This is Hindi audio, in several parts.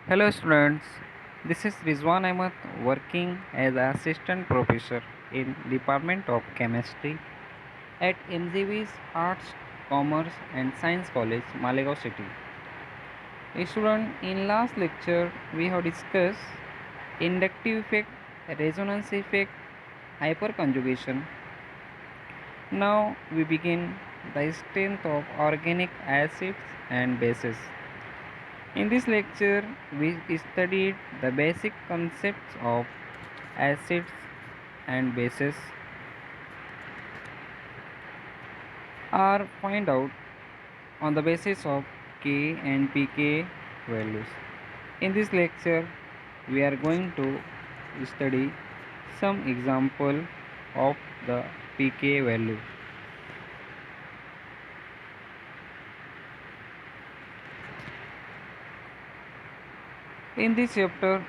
Hello students, this is Rizwan Ahmed working as assistant professor in Department of Chemistry at MGV's Arts, Commerce and Science College, Malegaon City. Student, in last lecture we have discussed inductive effect, resonance effect, hyperconjugation. Now we begin the strength of organic acids and bases. In this lecture, we studied the basic concepts of acids and bases are find out on the basis of K and pK values. In this lecture, we are going to study some example of the pK value. In this chapter,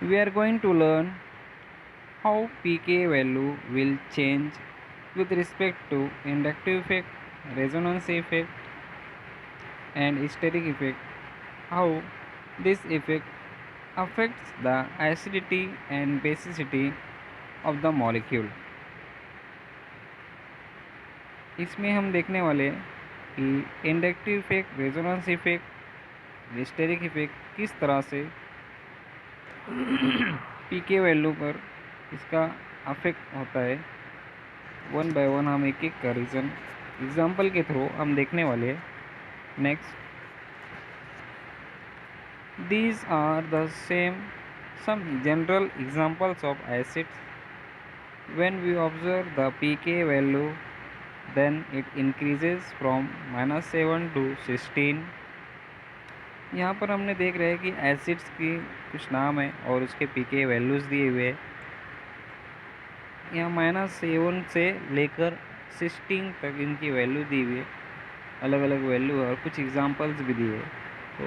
we are going to learn how pK value will change with respect to inductive effect, resonance effect and steric effect, how this effect affects the acidity and basicity of the molecule. इसमें हम देखने वाले हैं कि inductive effect, resonance effect, steric effect किस तरह से पीके वैल्यू पर इसका अफेक्ट होता है। वन बाय वन हम एक एक का रीज़न एग्जाम्पल के थ्रू हम देखने वाले हैं। Next, these are the some general examples of acids. When we observe the pK value, then it increases from -7 to 16. यहाँ पर हमने देख रहे हैं कि एसिड्स की कुछ नाम है और उसके पीके वैल्यूज़ दिए हुए हैं। यहाँ -7 से लेकर 16 तक इनकी वैल्यू दी हुई है, अलग अलग वैल्यू है और कुछ एग्जांपल्स भी दिए हैं। तो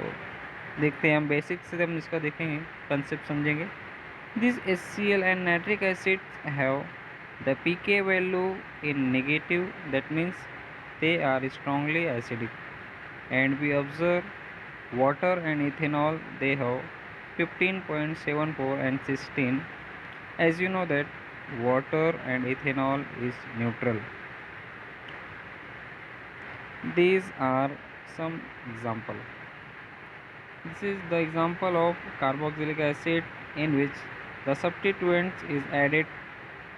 देखते हैं, हम बेसिक से हम इसका देखेंगे, कंसेप्ट समझेंगे। This HCl and nitric acid have the pK value in negative, that means they are strongly acidic, and we observe water and ethanol, they have 15.74 and 16. As you know that water and ethanol is neutral. These are some example. This is the example of carboxylic acid in which the substituent is added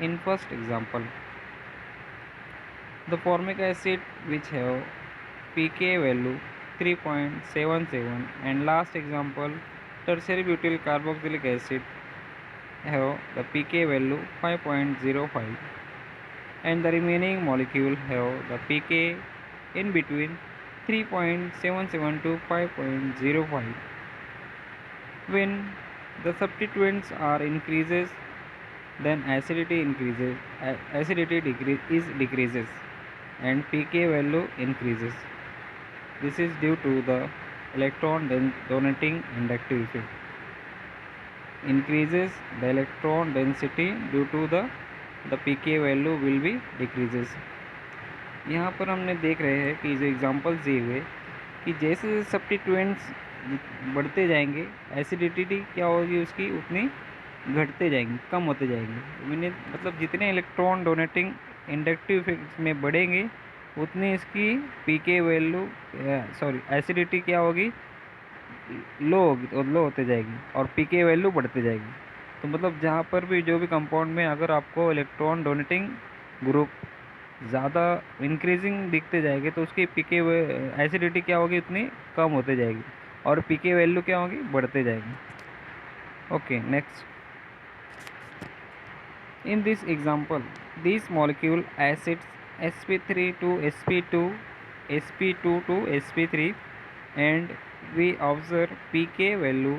in first example. The formic acid which have pK value 3.77, and last example tertiary butyl carboxylic acid have the pK value 5.05, and the remaining molecule have the pK in between 3.77 to 5.05. When the substituents are increases, then acidity increases, decreases, and pK value increases. This is due to the electron donating inductive effect. Increases the electron density due to the pK value will be decreases. यहाँ पर हमने देख रहे हैं कि जो एग्जांपल्स दिए हुए कि जैसे जैसे सब्स्टिट्यूएंट्स बढ़ते जाएंगे, एसिडिटी क्या होगी उसकी उतनी घटते जाएंगे, कम होते जाएंगे। मतलब जितने इलेक्ट्रॉन डोनेटिंग इंडक्टिव इफेक्ट्स में बढ़ेंगे उतनी इसकी पीके वैल्यू एसिडिटी क्या होगी, लो होगी, और लो होते जाएगी और पीके वैल्यू बढ़ते जाएगी। तो मतलब जहाँ पर भी जो भी कंपाउंड में अगर आपको इलेक्ट्रॉन डोनेटिंग ग्रुप ज़्यादा इंक्रीजिंग दिखते जाएंगे तो उसकी पीके एसिडिटी क्या होगी, उतनी कम होते जाएगी और पीके वैल्यू क्या होगी, बढ़ते जाएगी। Okay, next, in this example these molecule acids sp3 to sp2, sp2 to sp3, and we observe pK value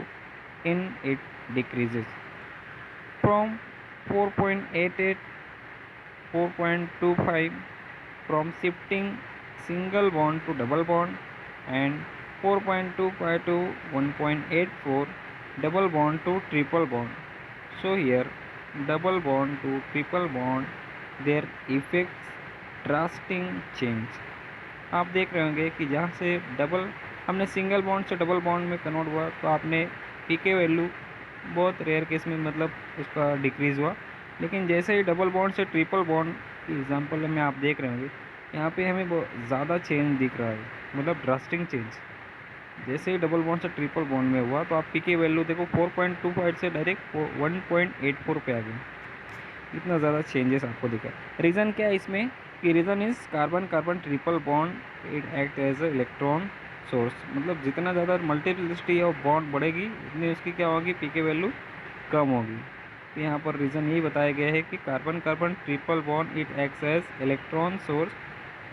in it decreases from 4.88, 4.25 from shifting single bond to double bond, and 4.25 to 1.84 double bond to triple bond. So here double bond to triple bond, their effects drastic change. आप देख रहे होंगे कि जहाँ से डबल हमने सिंगल बॉन्ड से डबल बॉन्ड में कन्वर्ट हुआ तो आपने पीके वैल्यू बहुत रेयर केस में मतलब उसका डिक्रीज़ हुआ। लेकिन जैसे ही डबल बॉन्ड से ट्रिपल बॉन्ड की एग्जांपल में आप देख रहे होंगे, यहाँ पे हमें बहुत ज़्यादा चेंज दिख रहा है, मतलब ड्रास्टिक चेंज। जैसे ही डबल बॉन्ड से ट्रिपल बॉन्ड में हुआ तो आप पीके वैल्यू देखो 4.25 से डायरेक्ट 1.84 पे आ गए। इतना ज़्यादा चेंजेस आपको दिखा। रीज़न क्या है इसमें कि reason is carbon carbon triple bond it act as a electron source, मतलब जितना ज़्यादा मल्टीप्लिसिटी ऑफ बॉन्ड बढ़ेगी उतनी उसकी क्या होगी, पीके वैल्यू कम होगी। तो यहाँ पर रीज़न यही बताया गया है कि carbon carbon triple bond it acts as electron source,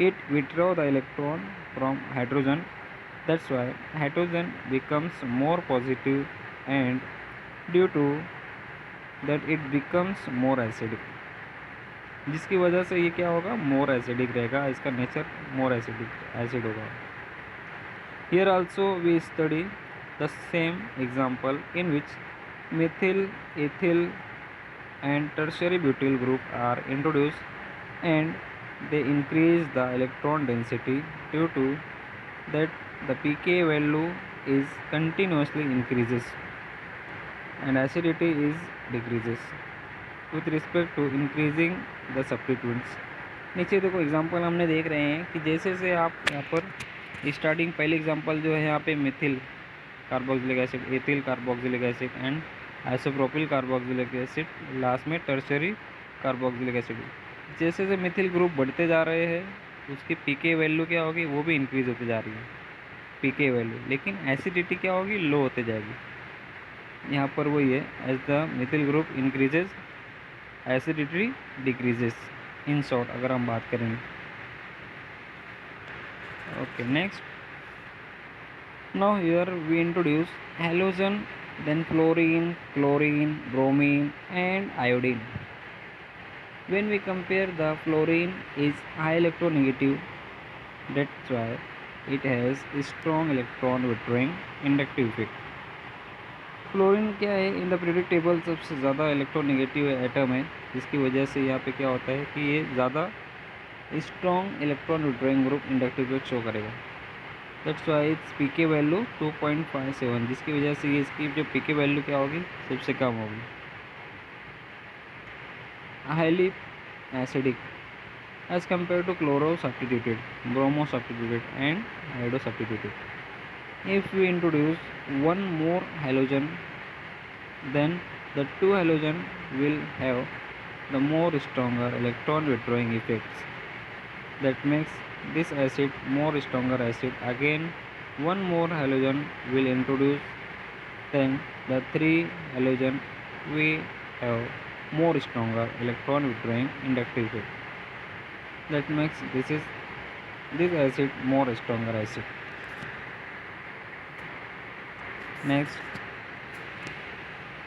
it withdraw the electron from hydrogen, that's why hydrogen becomes more positive and due to that it becomes more acidic, जिसकी वजह से ये क्या होगा, मोर एसिडिक रहेगा, इसका नेचर मोर एसिड होगा। Here also we study the same example in which methyl, ethyl and tertiary butyl group are introduced and they increase the electron density. Due to that the pK value is continuously increases and acidity is decreases with respect to increasing the substituents. नीचे देखो एग्जांपल हमने देख रहे हैं कि जैसे जैसे आप यहाँ पर स्टार्टिंग पहले एग्जांपल जो है यहाँ पे Mithil carboxylic acid, ethyl carboxylic acid and isopropyl carboxylic acid, last में टर्शियरी कार्बोक्सिलिक एसिड। जैसे जैसे मिथिल ग्रुप बढ़ते जा रहे हैं उसकी पीके वैल्यू क्या होगी, वो भी इंक्रीज होती जा रही है पीके वैल्यू, लेकिन एसिडिटी क्या होगी, लो होते जाएगी। यहाँ पर वही है, as the methyl group increases acidity decreases, in short अगर हम बात करेंगे। Okay, next now here we introduce halogen, then fluorine, chlorine, bromine and iodine. When we compare, the fluorine is high electronegative, that's why it has a strong electron withdrawing inductive effect. Fluorine क्या है, इन द पीरियोडिक टेबल सबसे ज़्यादा इलेक्ट्रोनेगेटिव एटम है, जिसकी वजह से यहाँ पे क्या होता है कि ये ज़्यादा strong electron withdrawing group inductive effect show करेगा। That's why its pK value 2.57, जिसकी वजह से ये इसकी जो पीके वैल्यू क्या होगी, सबसे कम होगी। Highly acidic as compare to chloro substituted, bromo substituted and iodo substituted. If we introduce one more halogen, then the two halogen will have the more stronger electron withdrawing effects that makes this acid more stronger acid. Again one more halogen will introduce, then the three halogen will have more stronger electron withdrawing inductive effect that makes this acid more stronger acid. Next,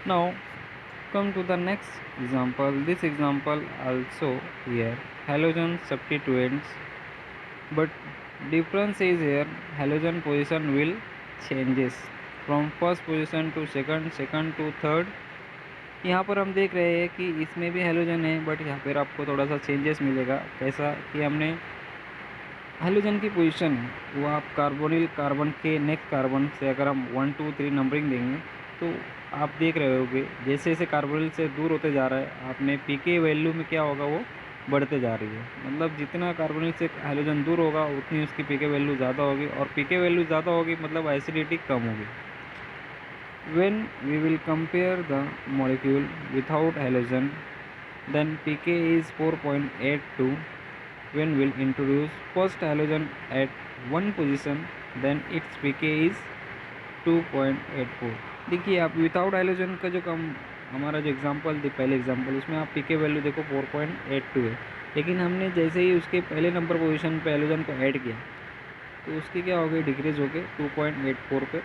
now come to the next example. This example also here halogen substituents, but difference is here halogen position will changes from first position to second, second to third। यहाँ पर हम देख रहे हैं कि इसमें भी हेलोजन है, बट यहाँ पर आपको थोड़ा सा चेंजेस मिलेगा। कैसा कि हमने हेलोजन की पोजीशन है वो आप कार्बोनिल कार्बन के नेक्स्ट कार्बन से अगर हम 1 2 3 नंबरिंग देंगे तो आप देख रहे होगे जैसे जैसे कार्बोनिल से दूर होते जा रहा है, आपने पीके वैल्यू में क्या होगा, वो बढ़ते जा रही है। मतलब जितना कार्बोनिल से हेलोजन दूर होगा उतनी उसकी पीके वैल्यू ज़्यादा होगी, और पीके वैल्यू ज़्यादा होगी मतलब एसिडिटी कम होगी। when we will compare the molecule without halogen, then pK is 4.82। when we'll introduce first halogen at one position, then its pK is 2.84। देखिए आप विदाउट हाइलोजन का जो कम हमारा जो एग्जांपल थी पहले एग्जांपल, उसमें आप पीके वैल्यू देखो 4.82 है, लेकिन हमने जैसे ही उसके पहले नंबर पोजीशन पे हाइलोजन को ऐड किया तो उसकी क्या हो गई, डिक्रीज हो गई 2.84 पे।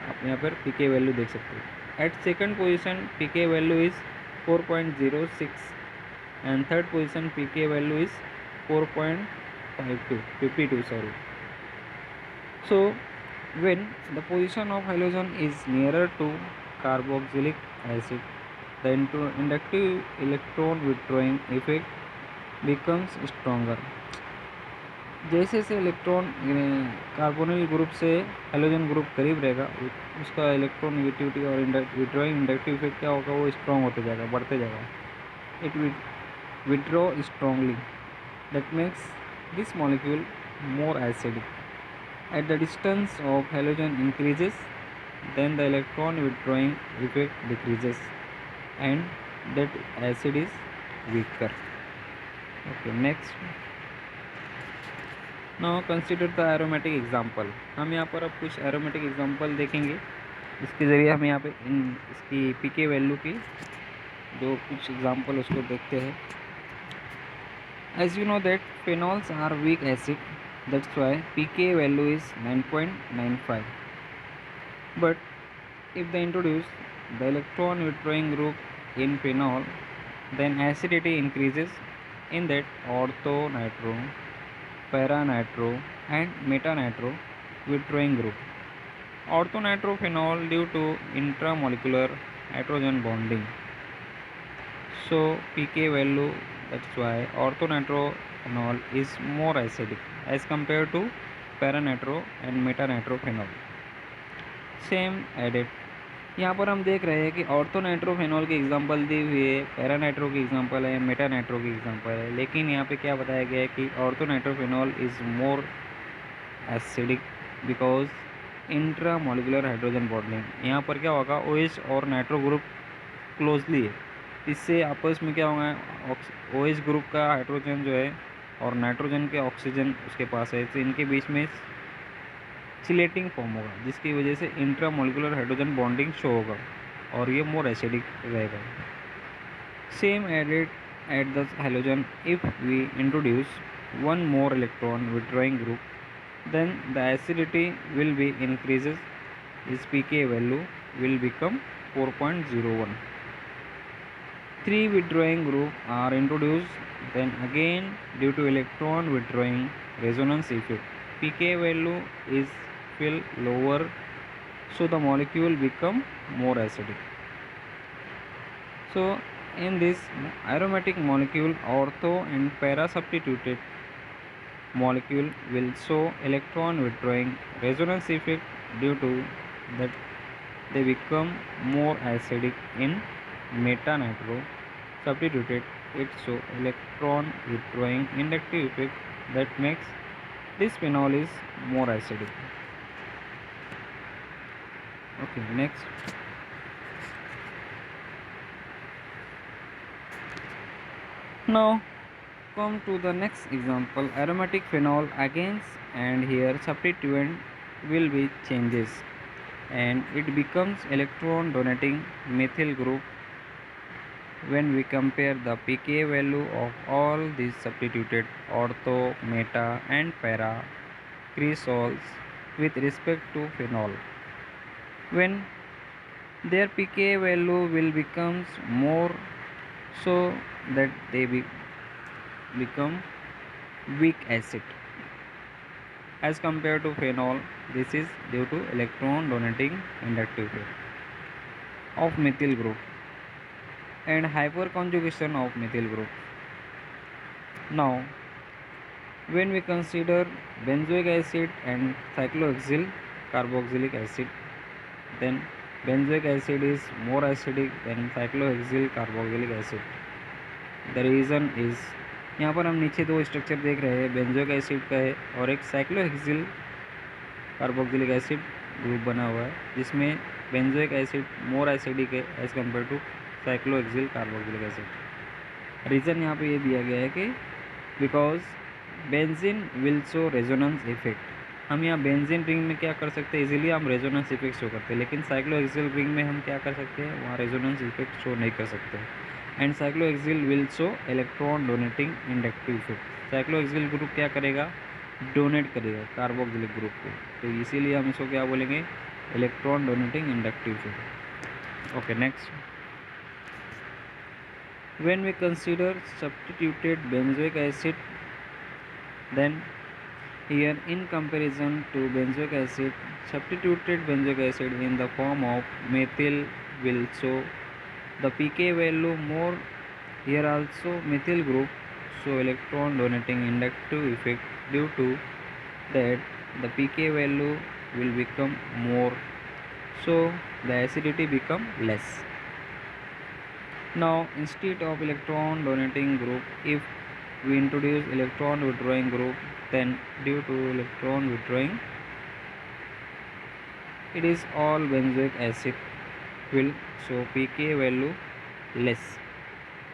आप यहाँ पर पीके वैल्यू देख सकते हो। At second position pK value is 4.06 and third position pK value is 4.52 sorry। So when the position of halogen is nearer to carboxylic acid, the inductive electron withdrawing effect becomes stronger। जैसे जैसे इलेक्ट्रॉन कार्बोनिल ग्रुप से हेलोजन ग्रुप करीब रहेगा उसका इलेक्ट्रॉन नेगेटिविटी और विड्रॉइंग इंडक्टिव इफेक्ट क्या होगा, वो स्ट्रॉन्ग होते जाएगा, बढ़ते जाएगा. It withdraw strongly. That makes this molecule more acidic. At the distance of halogen increases, then the electron withdrawing effect decreases and that acid is weaker. Okay, next. Now consider the aromatic example. हम यहाँ पर अब कुछ aromatic example देखेंगे. इसके ज़रिए हम यहाँ पे इसकी pK वैल्यू की जो कुछ एग्जाम्पल उसको देखते हैं. As you know that phenols are weak acid, that's why pK value is 9.95. But if they introduce the electron withdrawing group in phenol, then acidity increases in that ortho nitro, para nitro and meta nitro withdrawing group. Ortho nitro phenol due to intramolecular hydrogen bonding. So pK value, that's why orthonitrophenol is more acidic as compared to paranitro and metanitrophenol. Same added. यहाँ पर हम देख रहे हैं कि ऑर्थोनाइट्रोफेनॉल की एग्जांपल दी हुई है, पैरानाइट्रो की एग्जांपल है, मेटानाइट्रो की एग्जांपल है, लेकिन यहाँ पे क्या बताया गया है कि orthonitrophenol is more acidic because intramolecular hydrogen bonding. यहाँ पर क्या होगा, OH और नाइट्रो ग्रुप क्लोजली है, इससे आपस में क्या होगा, OH ग्रुप का हाइड्रोजन जो है और नाइट्रोजन के ऑक्सीजन उसके पास है, तो इनके बीच में चिलेटिंग फॉर्म होगा, जिसकी वजह से इंट्रामोलिकुलर हाइड्रोजन बॉन्डिंग शो होगा और ये मोर एसिडिक रहेगा. Same added at the halogen if we introduce one more electron withdrawing group, then the acidity will be increases, its pK value will become 4.01. Three withdrawing group are introduced, then again due to electron withdrawing resonance effect, pK value is feel lower, so the molecule become more acidic. So in this aromatic molecule, ortho and para substituted molecule will show electron withdrawing resonance effect, due to that they become more acidic. In metanitro substituted, it show electron withdrawing inductive effect that makes this phenol is more acidic. Okay, next. Now come to the next example, aromatic phenol again, and here substituent will be changes and it becomes electron donating methyl group. When we compare the pK value of all these substituted ortho, meta and para cresols with respect to phenol, when their pK value will becomes more, so that they become weak acid as compared to phenol. This is due to electron donating inductive effect of methyl group and hyperconjugation of methyl group. Now when we consider benzoic acid and cyclohexyl carboxylic acid, then benzoic acid is more acidic than cyclohexyl carboxylic acid. The reason is, यहाँ पर हम नीचे दो स्ट्रक्चर देख रहे हैं, बेंजोइक एसिड का है और एक साइक्लोहेक्सिल कार्बोक्सिलिक एसिड ग्रुप बना हुआ है, जिसमें बेंजोइक एसिड मोर एसिडिक है as compare to cyclohexyl carboxylic acid. Reason यहाँ पे ये दिया गया है कि because benzene will show resonance effect. हम यहाँ बेंजीन रिंग में क्या कर सकते हैं, इजीली हम रेजोनेंस इफेक्ट शो करते हैं, लेकिन साइक्लोहेक्सिल रिंग में हम क्या कर सकते हैं, वहाँ रेजोनेंस इफेक्ट शो नहीं कर सकते. And cyclohexyl will show electron donating inductive effect. Cyclohexyl group क्या करेगा, डोनेट करेगा कार्बोक्सिलिक ग्रुप को, तो इसीलिए हम इसको क्या बोलेंगे, electron donating inductive effect. Okay, next. When we consider substituted benzoic acid, then here in comparison to benzoic acid, substituted benzoic acid in the form of methyl will show the pK value more. Here also methyl group show electron donating inductive effect due to that the pK value will become more, so the acidity become less. Now instead of electron donating group, if we introduce electron withdrawing group, then due to electron withdrawing, it is all benzoic acid will show pK value less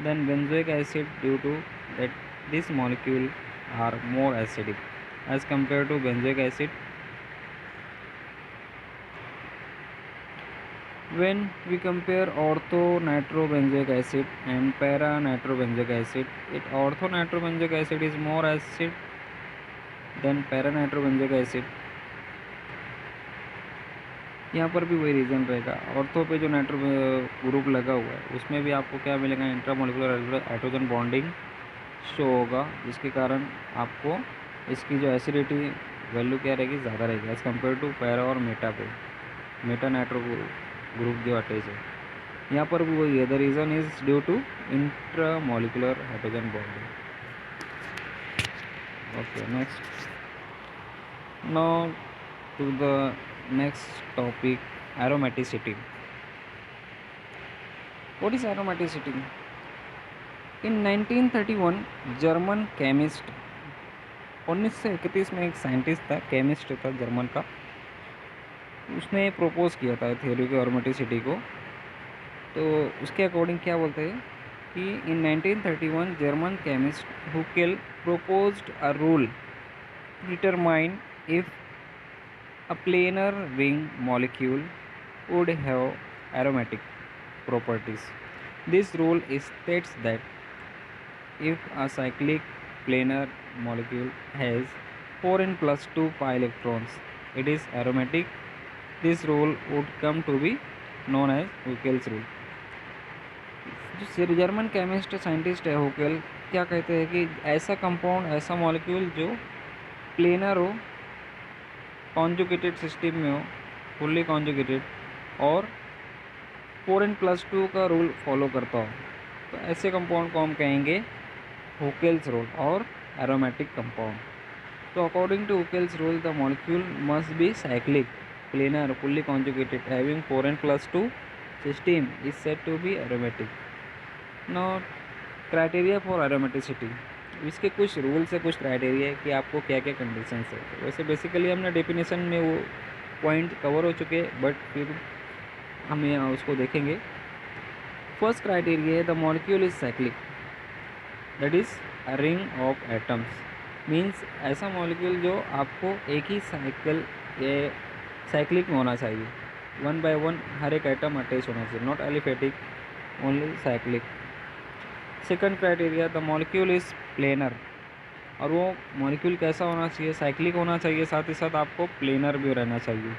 than benzoic acid due to that this molecule are more acidic as compared to benzoic acid. When we compare ortho-nitrobenzoic acid and para-nitrobenzoic acid, ortho-nitrobenzoic acid is more acid than para-nitrobenzoic acid. यहाँ पर भी वही रीज़न रहेगा। ऑर्थो पे जो नाइट्रो ग्रुप लगा हुआ है उसमें भी आपको क्या मिलेगा, इंट्रामोलिकुलर हाइड्रोजन बॉन्डिंग शो होगा, जिसके कारण आपको इसकी जो एसिडिटी वैल्यू क्या रहेगी, ज़्यादा रहेगी एज़ कम्पेयर टू पैरा और मेटा पे। मेटा नाइट्रो ग्रुप जो अटैच है, यहाँ पर भी वही है। The reason is due to intramolecular hydrogen bonding. Okay, next, now to the next topic, aromaticity. What is aromaticity? In 1931 German chemist, 1931 में एक साइंटिस्ट था, केमिस्ट था जर्मन का, उसने प्रपोज किया था थ्योरी ऑफ एरोमेटिसिटी को। तो उसके अकॉर्डिंग क्या बोलते हैं कि इन 1931 German chemist हुकेल proposed a rule determine if a planar ring molecule would have aromatic properties. This rule states that if a cyclic planar molecule has 4n plus 2 pi electrons, it is aromatic. This rule would come to be known as Huckel's rule. जो जर्मन केमिस्ट साइंटिस्ट है हुकेल, क्या कहते हैं कि ऐसा कंपाउंड, ऐसा मॉलिक्यूल जो प्लेनर हो, कॉन्जुगेटेड सिस्टम में हो, फुल्ली कॉन्जुगेटेड, और 4n+2 का रूल फॉलो करता हो, तो ऐसे कंपाउंड को हम कहेंगे हुकेल्स रूल और एरोमेटिक कंपाउंड। तो according to Huckel's rule the molecule must be cyclic, planar, fully conjugated, having 4n+2 system is said to be aromatic. Now criteria for aromaticity, इसके कुछ रूल्स है, कुछ क्राइटेरिया है कि आपको क्या क्या कंडीशंस है। तो वैसे बेसिकली हमने डेफिनेशन में वो पॉइंट कवर हो चुके हैं, बट फिर हम यहाँ उसको देखेंगे। फर्स्ट क्राइटेरिया है the molecule is cyclic, that is a ring of atoms. Means ऐसा मॉलिक्यूल जो आपको एक ही साइकिल या साइक्लिक में होना चाहिए, 1 by 1 हर एक एटम अटैच होना चाहिए, not aliphatic, only cyclic. Second criteria the molecule is planar, और वो मॉलिक्यूल कैसा होना चाहिए, साइक्लिक होना चाहिए, साथ ही साथ आपको प्लेनर भी रहना चाहिए।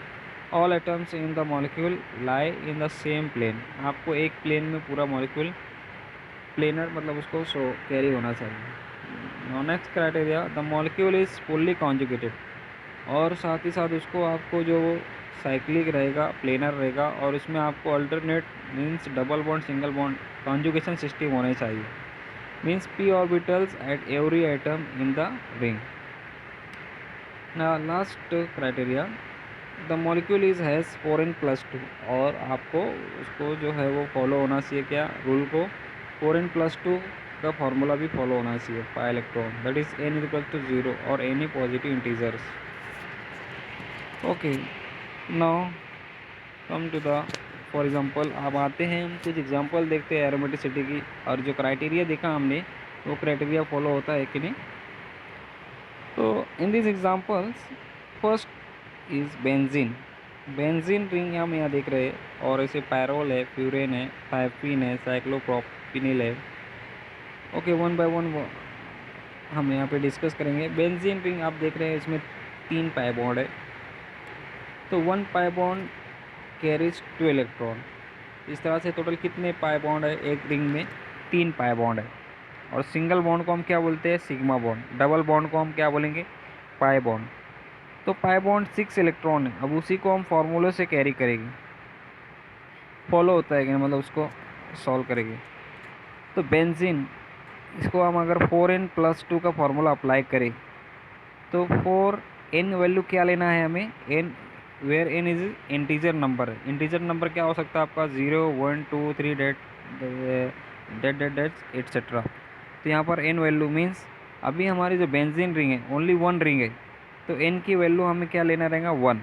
All atoms in the molecule lie in the same plane, आपको एक प्लेन में पूरा मॉलिक्यूल, प्लेनर मतलब उसको शो कैरी होना चाहिए। Next criteria the molecule is fully conjugated, और साथ ही साथ उसको आपको जो साइक्लिक रहेगा, प्लेनर रहेगा, और उसमें आपको alternate means double bond, single bond conjugation system होने चाहिए, means p orbitals at every atom in the ring. ना last criteria the molecule is has 4n+2, और आपको उसको जो है वो फॉलो होना चाहिए, क्या रूल को, 4n+2 का फार्मूला भी फॉलो होना चाहिए, pi electron, that is n = 0 और any positive integers. Okay, now come to the for example, अब आते हैं हम कुछ एग्जांपल देखते हैं एरोमेटिसिटी की, और जो क्राइटेरिया देखा हमने वो क्राइटेरिया फॉलो होता है कि नहीं। तो in this examples first is benzene, benzene ring हम यहाँ देख रहे हैं, और ऐसे पैरोल है, फ्यूरेन है, पैफिन है, साइक्लोप्रोपिनिल है। ओके, 1 by 1 हम यहाँ पे डिस्कस करेंगे। बेंजीन रिंग आप देख रहे हैं, इसमें 3 पाई बॉन्ड है, तो 1 पाई बॉन्ड कैरीज 2 इलेक्ट्रॉन। इस तरह से टोटल कितने पाई बॉन्ड है, एक रिंग में 3 पाई बॉन्ड है। और सिंगल बॉन्ड को हम क्या बोलते हैं, सिग्मा बॉन्ड। डबल बॉन्ड को हम क्या बोलेंगे, पाई बॉन्ड। तो पाई बॉन्ड 6 इलेक्ट्रॉन है, अब उसी को हम फार्मूले से कैरी करेंगे, फॉलो होता है कि मतलब उसको सॉल्व करेंगे। तो बेंजीन, इसको हम अगर 4n+2 का फार्मूला अप्लाई करें, तो फॉर एन वैल्यू क्या लेना है हमें, n where n is integer number. Integer number क्या हो सकता है आपका 0 1 2 3 डेट डेट डेट डेट एटसेट्रा। तो यहाँ पर एन वैल्यू मीन्स अभी हमारी जो बेंजीन रिंग है ओनली वन रिंग है, तो एन की वैल्यू हमें क्या लेना रहेगा 1।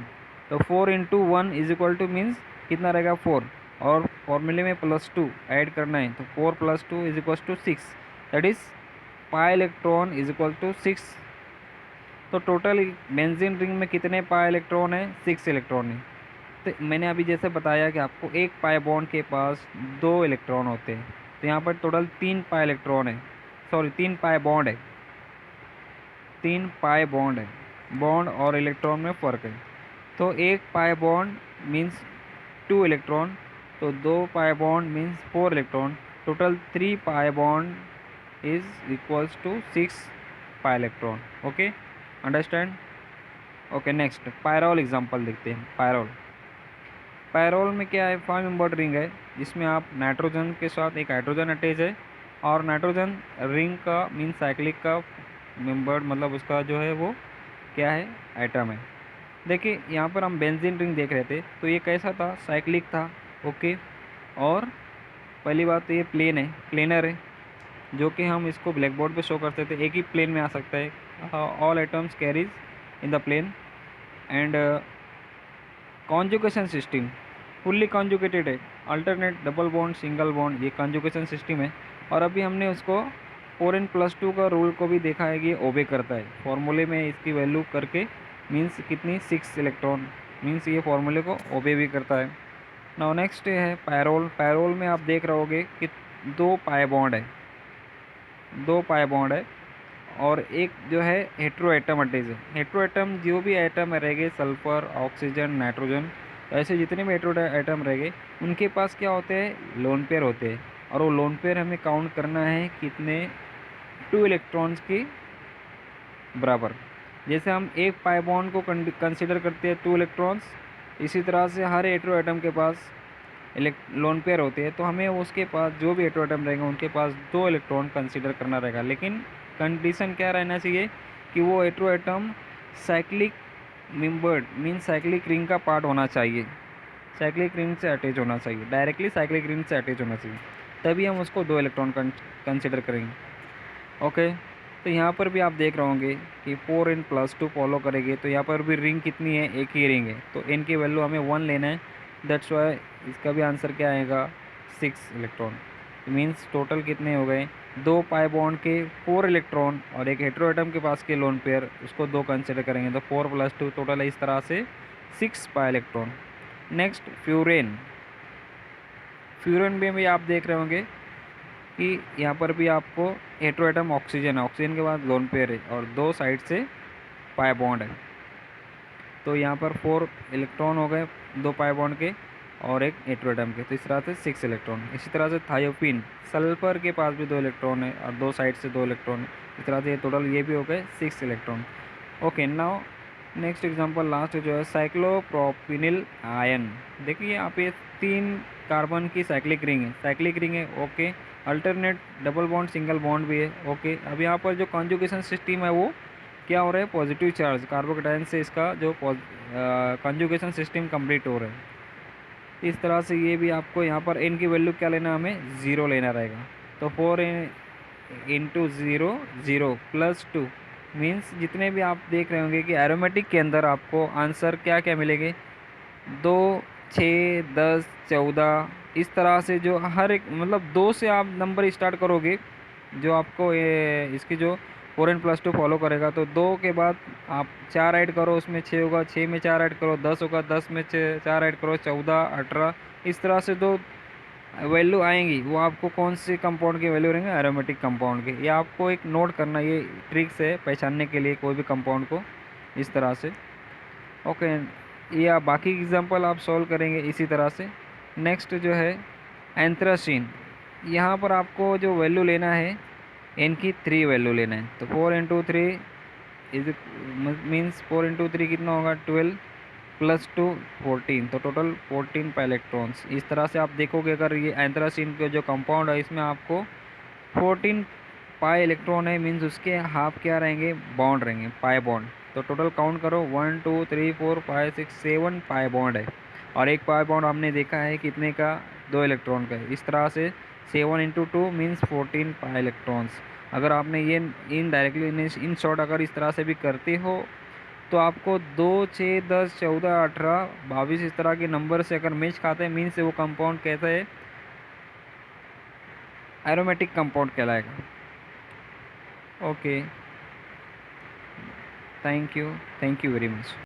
तो 4 into one is equal two means कितना रहेगा 4, और फॉर्मूले में +2 ऐड करना है, तो 4 + 2 is equal to 6, that is pi electron is equal to 6। तो टोटल बेंजीन रिंग में कितने पाई इलेक्ट्रॉन है, 6 इलेक्ट्रॉन है। तो मैंने अभी जैसे बताया कि आपको एक पाई बॉन्ड के पास 2 इलेक्ट्रॉन होते हैं, तो यहाँ पर टोटल 3 पाई इलेक्ट्रॉन है, सॉरी 3 पाई बॉन्ड है, 3 पाई बॉन्ड है, बॉन्ड और इलेक्ट्रॉन में फ़र्क है। तो एक पाई बॉन्ड मीन्स 2 इलेक्ट्रॉन, तो 2 pi bond means 4 electron, total 3 pi bond is equals to 6 pi electron. Okay, understand. Okay, next pyrrole example देखते हैं। पायरोल में क्या है, 5 मेंबर्ड रिंग है जिसमें आप नाइट्रोजन के साथ एक हाइड्रोजन अटैच है, और नाइट्रोजन रिंग का मीन साइक्लिक का मेंबर्ड मतलब उसका जो है वो क्या है, एटम है। देखिए यहाँ पर हम बेंजीन रिंग देख रहे थे, तो ये कैसा था, साइक्लिक था। ओके, और पहली बात तो ये प्लेन है, प्लेनर है, जो कि हम इसको ब्लैक बोर्ड पे शो करते थे, एक ही प्लेन में आ सकता है, all atoms carries in the plane. And conjugation system fully conjugated है, alternate double bond single bond, ये कॉन्जुगेशन सिस्टम है। और अभी हमने उसको 4n+2 का रूल को भी देखा है कि ये ओबे करता है, फॉर्मूले में इसकी वैल्यू करके मीन्स कितनी 6 इलेक्ट्रॉन, मीन्स ये फॉर्मूले को ओबे भी करता है। नाउ नेक्स्ट है पैरोल। पैरोल में आप देख रहोगे कि 2 पाई बॉन्ड है, 2 पाई बॉन्ड है, और एक जो है हेट्रो एटम अटैच है। हेट्रो एटम जो भी एटम रहेंगे, सल्फर ऑक्सीजन नाइट्रोजन, ऐसे जितने भी हेट्रो एटम रहेंगे उनके पास क्या होते हैं, लोन पेयर होते हैं, और वो लोन पेयर हमें काउंट करना है कितने, 2 इलेक्ट्रॉन्स के बराबर। जैसे हम एक पाई बॉन्ड को कंसिडर करते हैं 2 इलेक्ट्रॉन्स, इसी तरह से हर हेट्रो एटम के पास लोन पेयर होते हैं, तो हमें उसके पास जो भी हेट्रो एटम रहेंगे उनके पास 2 इलेक्ट्रॉन कंसिडर करना रहेगा। लेकिन कंडीशन क्या रहना चाहिए कि वो hetero atom cyclic membered mean cyclic ring का पार्ट होना चाहिए, साइक्लिक रिंग से अटैच होना चाहिए, डायरेक्टली साइक्लिक रिंग से अटैच होना चाहिए, तभी हम उसको 2 इलेक्ट्रॉन कंसिडर करेंगे। ओके, तो यहाँ पर भी आप देख रहे होंगे कि 4n+2 फॉलो करेंगे, तो यहाँ पर भी रिंग कितनी है, एक ही रिंग है, तो n की वैल्यू हमें 1 लेना है, दैट्स वाई इसका भी आंसर क्या आएगा, 6 इलेक्ट्रॉन। मीन्स टोटल कितने हो गए, 2 पाई बॉन्ड के 4 इलेक्ट्रॉन, और एक हेट्रो एटम के पास के लोन पेयर उसको 2 कंसिडर करेंगे, तो 4+2 टोटल है इस तरह से 6 pi electron. Next furan. Furan में भी आप देख रहे होंगे कि यहाँ पर भी आपको हेट्रो एटम ऑक्सीजन है, ऑक्सीजन के बाद लोन पेयर है, और 2 साइड से पाई बॉन्ड है, तो यहाँ पर 4 इलेक्ट्रॉन हो गए 2 पाई बॉन्ड के और एक हेट्रो एटम के, तो इस तरह से 6 इलेक्ट्रॉन। इसी तरह से थायोपिन, सल्फर के पास भी 2 इलेक्ट्रॉन है और 2 साइड से 2 इलेक्ट्रॉन है, इस तरह से टोटल ये भी हो गए 6 electron. Okay, now next example last जो है साइक्लोप्रोपिनिल आयन। देखिए यहाँ पे 3 कार्बन की साइक्लिक रिंग है, साइक्लिक रिंग है। Okay, alternate double bond single bond भी है। ओके, अब यहाँ पर जो कॉन्जुगेशन सिस्टम है वो क्या हो रहा है, पॉजिटिव चार्ज कार्बोकेटाइन से इसका जो कॉन्जुगेशन सिस्टम कंप्लीट हो रहा है। इस तरह से ये भी आपको यहाँ पर n की वैल्यू क्या लेना, हमें 0 लेना रहेगा, तो 4 इंटू 0 0 +2 मीन्स जितने भी आप देख रहे होंगे कि एरोमेटिक के अंदर आपको आंसर क्या क्या मिलेंगे, 2 6 10 14, इस तरह से जो हर एक मतलब 2 से आप नंबर स्टार्ट करोगे, जो आपको इसकी जो 4n+2 फॉलो करेगा, तो 2 के बाद आप 4 ऐड करो, उसमें 6 होगा, 6 में 4 ऐड करो 10 होगा, 10 में 4 ऐड करो 14 18, इस तरह से 2 वैल्यू आएंगी, वो आपको कौन से कंपाउंड की वैल्यू रहेंगे, एरोमेटिक कंपाउंड के। ये आपको एक नोट करना, ये ट्रिक्स है पहचानने के लिए कोई भी कंपाउंड को, इस तरह से। ओके, ये आप बाकी एग्जांपल आप सॉल्व करेंगे इसी तरह से। नेक्स्ट जो है एंथ्रासीन, यहाँ पर आपको जो वैल्यू लेना है n की 3 वैल्यू लेना है, तो 4 × 3 इज मीन्स 4 × 3 कितना होगा 12 +2 14, तो टोटल 14 पाई इलेक्ट्रॉन्स। इस तरह से आप देखोगे अगर ये एंथ्रासीन के जो कंपाउंड है इसमें आपको 14 पाई इलेक्ट्रॉन है मीन्स उसके हाफ क्या रहेंगे, बॉन्ड रहेंगे, पाई बॉन्ड। तो टोटल काउंट करो 1 2 3 4 5 6 7 पाई बॉन्ड है। और एक पाई बॉन्ड हमने देखा है कितने का, 2 इलेक्ट्रॉन का है। इस तरह से 7 इंटू 2 मीन्स 14 पाई इलेक्ट्रॉन्स। अगर आपने ये इनडायरेक्टली इन शॉर्ट अगर इस तरह से भी करते हो तो आपको 2 6 10 14 18 22 इस तरह के नंबर से अगर मैच खाते हैं मीन्स वो कंपाउंड कहता है एरोमेटिक कंपाउंड कहलाएगा। Okay, thank you very much.